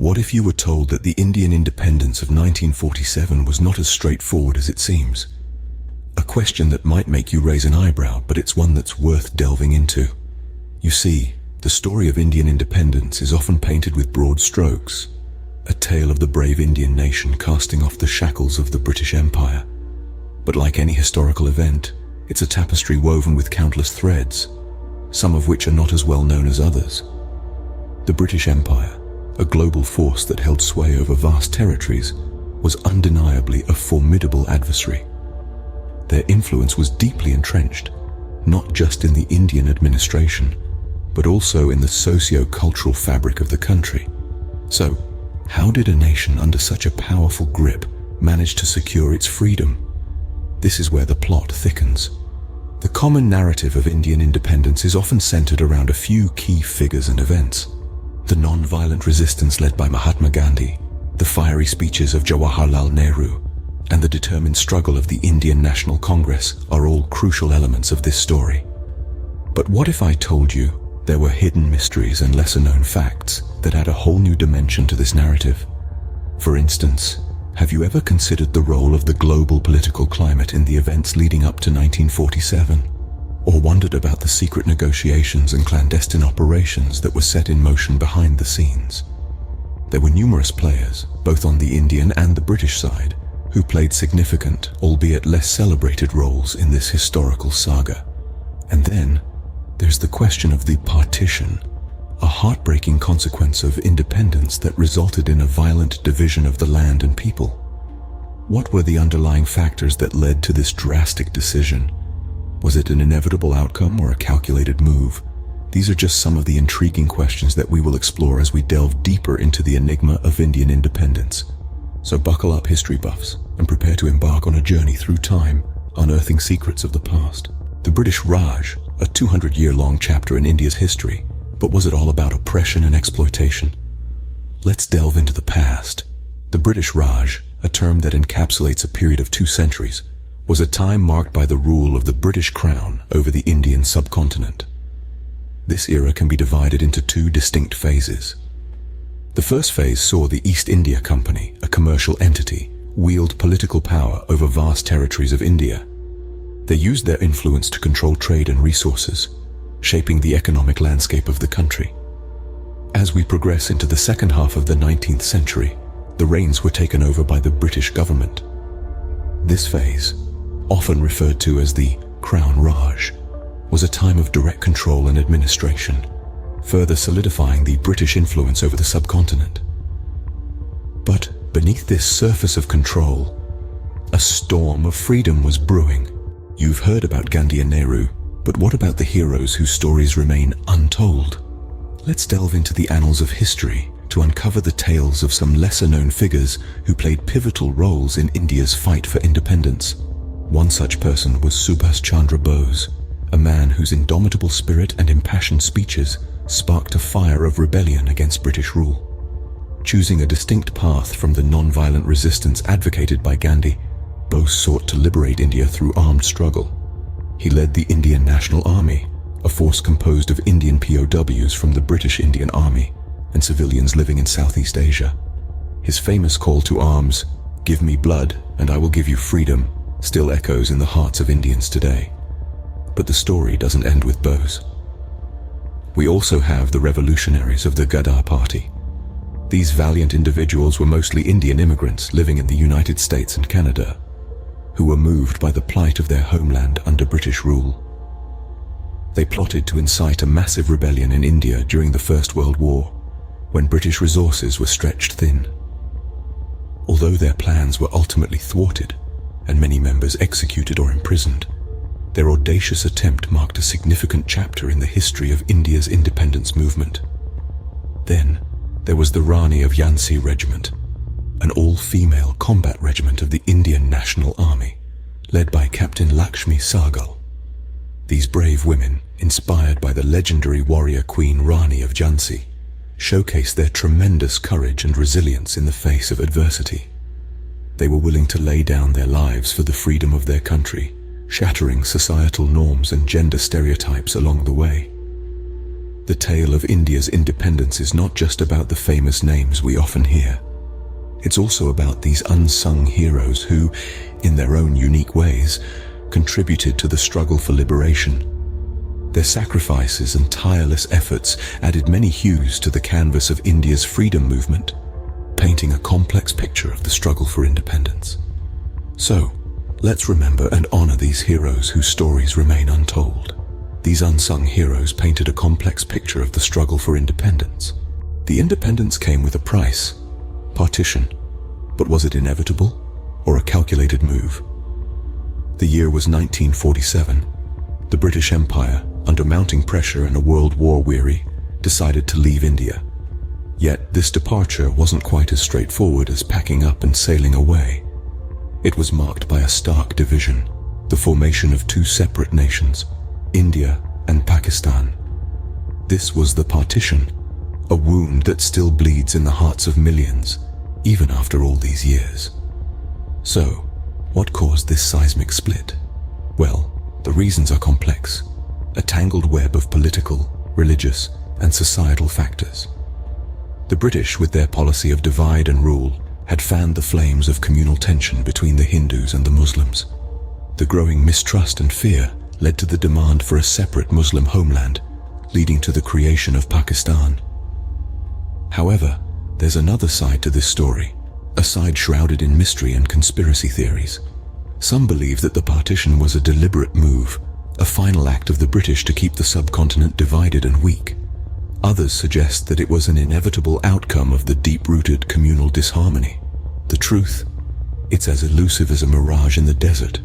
what if you were told that the Indian independence of 1947 was not as straightforward as it seems? A question that might make you raise an eyebrow, but it's one that's worth delving into. You see, the story of Indian independence is often painted with broad strokes, a tale of the brave Indian nation casting off the shackles of the British Empire. But like any historical event, it's a tapestry woven with countless threads, some of which are not as well known as others. The British Empire, a global force that held sway over vast territories, was undeniably a formidable adversary. Their influence was deeply entrenched, not just in the Indian administration, but also in the socio-cultural fabric of the country. So, how did a nation under such a powerful grip manage to secure its freedom? This is where the plot thickens. The common narrative of Indian independence is often centered around a few key figures and events. The non-violent resistance led by Mahatma Gandhi, the fiery speeches of Jawaharlal Nehru, and the determined struggle of the Indian National Congress are all crucial elements of this story. But what if I told you there were hidden mysteries and lesser-known facts that add a whole new dimension to this narrative? For instance, have you ever considered the role of the global political climate in the events leading up to 1947? Or wondered about the secret negotiations and clandestine operations that were set in motion behind the scenes? There were numerous players, both on the Indian and the British side, who played significant, albeit less celebrated roles in this historical saga. And then, there's the question of the partition, a heartbreaking consequence of independence that resulted in a violent division of the land and people. What were the underlying factors that led to this drastic decision? Was it an inevitable outcome or a calculated move? These are just some of the intriguing questions that we will explore as we delve deeper into the enigma of Indian independence. So buckle up, history buffs, and prepare to embark on a journey through time, unearthing secrets of the past. The British Raj, a 200-year-long chapter in India's history, but was it all about oppression and exploitation? Let's delve into the past. The British Raj, a term that encapsulates a period of 2 centuries, was a time marked by the rule of the British Crown over the Indian subcontinent. This era can be divided into 2 distinct phases. The first phase saw the East India Company, a commercial entity, wield political power over vast territories of India. They used their influence to control trade and resources, shaping the economic landscape of the country. As we progress into the second half of the 19th century, the reins were taken over by the British government. This phase, often referred to as the Crown Raj, was a time of direct control and administration, further solidifying the British influence over the subcontinent. But beneath this surface of control, a storm of freedom was brewing. You've heard about Gandhi and Nehru, but what about the heroes whose stories remain untold? Let's delve into the annals of history to uncover the tales of some lesser-known figures who played pivotal roles in India's fight for independence. One such person was Subhas Chandra Bose, a man whose indomitable spirit and impassioned speeches sparked a fire of rebellion against British rule. Choosing a distinct path from the non-violent resistance advocated by Gandhi, Bose sought to liberate India through armed struggle. He led the Indian National Army, a force composed of Indian POWs from the British Indian Army and civilians living in Southeast Asia. His famous call to arms, "Give me blood and I will give you freedom," still echoes in the hearts of Indians today. But the story doesn't end with Bose. We also have the revolutionaries of the Ghadar Party. These valiant individuals were mostly Indian immigrants living in the United States and Canada, who were moved by the plight of their homeland under British rule. They plotted to incite a massive rebellion in India during the First World War, when British resources were stretched thin. Although their plans were ultimately thwarted, and many members executed or imprisoned, their audacious attempt marked a significant chapter in the history of India's independence movement. Then, there was the Rani of Jhansi Regiment, an all-female combat regiment of the Indian National Army, led by Captain Lakshmi Sahgal. These brave women, inspired by the legendary warrior Queen Rani of Jhansi, showcased their tremendous courage and resilience in the face of adversity. They were willing to lay down their lives for the freedom of their country, shattering societal norms and gender stereotypes along the way. The tale of India's independence is not just about the famous names we often hear. It's also about these unsung heroes who, in their own unique ways, contributed to the struggle for liberation. Their sacrifices and tireless efforts added many hues to the canvas of India's freedom movement, painting a complex picture of the struggle for independence. So, let's remember and honor these heroes whose stories remain untold. These unsung heroes painted a complex picture of the struggle for independence. The independence came with a price, partition, but was it inevitable or a calculated move? The year was 1947. The British Empire, under mounting pressure and a world war weary, decided to leave India. Yet this departure wasn't quite as straightforward as packing up and sailing away. It was marked by a stark division, the formation of two separate nations, India and Pakistan. This was the partition, a wound that still bleeds in the hearts of millions, even after all these years. So, what caused this seismic split? Well, the reasons are complex, a tangled web of political, religious, and societal factors. The British, with their policy of divide and rule, had fanned the flames of communal tension between the Hindus and the Muslims. The growing mistrust and fear led to the demand for a separate Muslim homeland, leading to the creation of Pakistan. However, there's another side to this story, a side shrouded in mystery and conspiracy theories. Some believe that the partition was a deliberate move, a final act of the British to keep the subcontinent divided and weak. Others suggest that it was an inevitable outcome of the deep-rooted communal disharmony. The truth? It's as elusive as a mirage in the desert.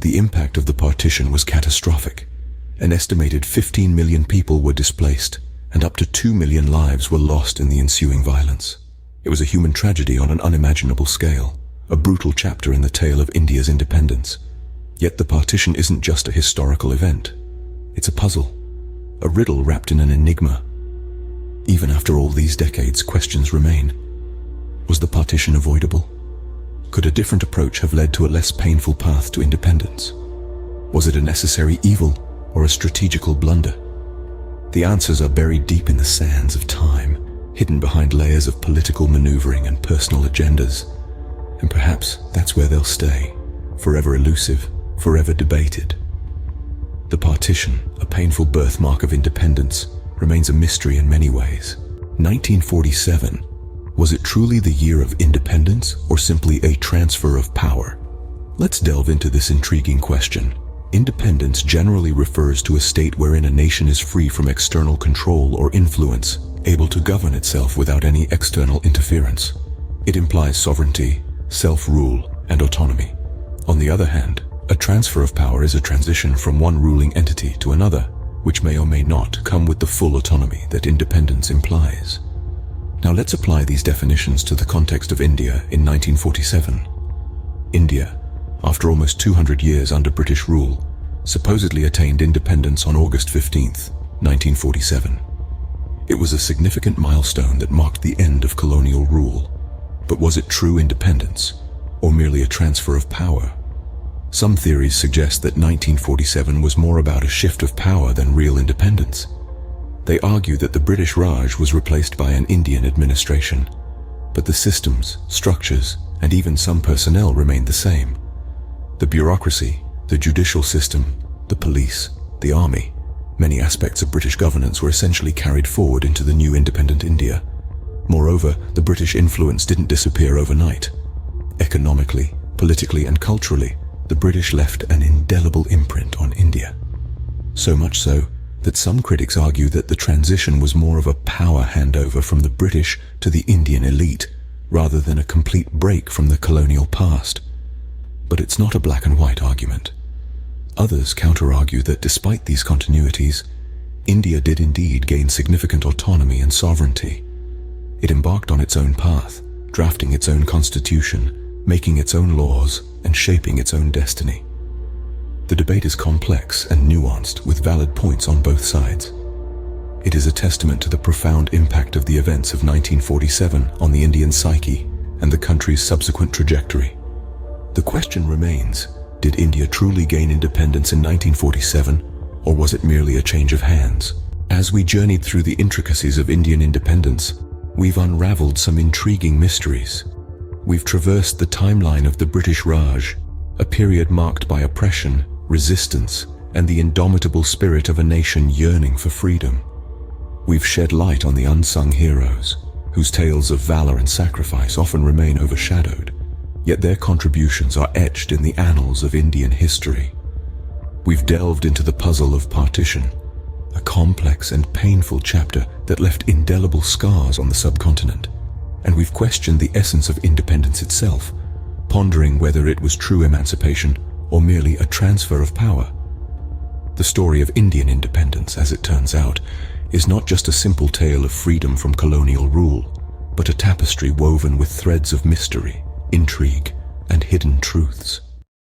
The impact of the partition was catastrophic. An estimated 15 million people were displaced, and up to 2 million lives were lost in the ensuing violence. It was a human tragedy on an unimaginable scale, a brutal chapter in the tale of India's independence. Yet the partition isn't just a historical event. It's a puzzle, a riddle wrapped in an enigma. Even after all these decades, questions remain. Was the partition avoidable? Could a different approach have led to a less painful path to independence? Was it a necessary evil or a strategical blunder? The answers are buried deep in the sands of time, hidden behind layers of political maneuvering and personal agendas. And perhaps that's where they'll stay, forever elusive, forever debated. The partition, a painful birthmark of independence, remains a mystery in many ways. 1947, was it truly the year of independence or simply a transfer of power? Let's delve into this intriguing question. Independence generally refers to a state wherein a nation is free from external control or influence, able to govern itself without any external interference. It implies sovereignty, self-rule, and autonomy. On the other hand, a transfer of power is a transition from one ruling entity to another, which may or may not come with the full autonomy that independence implies. Now let's apply these definitions to the context of India in 1947. India, after almost 200 years under British rule, supposedly attained independence on August 15th, 1947. It was a significant milestone that marked the end of colonial rule. But was it true independence, or merely a transfer of power? Some theories suggest that 1947 was more about a shift of power than real independence. They argue that the British Raj was replaced by an Indian administration, but the systems, structures, and even some personnel remained the same. The bureaucracy, the judicial system, the police, the army, many aspects of British governance were essentially carried forward into the new independent India. Moreover, the British influence didn't disappear overnight. Economically, politically, and culturally, the British left an indelible imprint on India. So much so that some critics argue that the transition was more of a power handover from the British to the Indian elite, rather than a complete break from the colonial past. But it's not a black and white argument. Others counter-argue that despite these continuities, India did indeed gain significant autonomy and sovereignty. It embarked on its own path, drafting its own constitution, making its own laws, and shaping its own destiny. The debate is complex and nuanced, with valid points on both sides. It is a testament to the profound impact of the events of 1947 on the Indian psyche and the country's subsequent trajectory. The question remains, did India truly gain independence in 1947, or was it merely a change of hands? As we journeyed through the intricacies of Indian independence, we've unraveled some intriguing mysteries. We've traversed the timeline of the British Raj, a period marked by oppression, resistance, and the indomitable spirit of a nation yearning for freedom. We've shed light on the unsung heroes, whose tales of valor and sacrifice often remain overshadowed, yet their contributions are etched in the annals of Indian history. We've delved into the Puzzle of Partition, a complex and painful chapter that left indelible scars on the subcontinent, and we've questioned the essence of independence itself, pondering whether it was true emancipation or merely a transfer of power. The story of Indian independence, as it turns out, is not just a simple tale of freedom from colonial rule, but a tapestry woven with threads of mystery, intrigue, and hidden truths.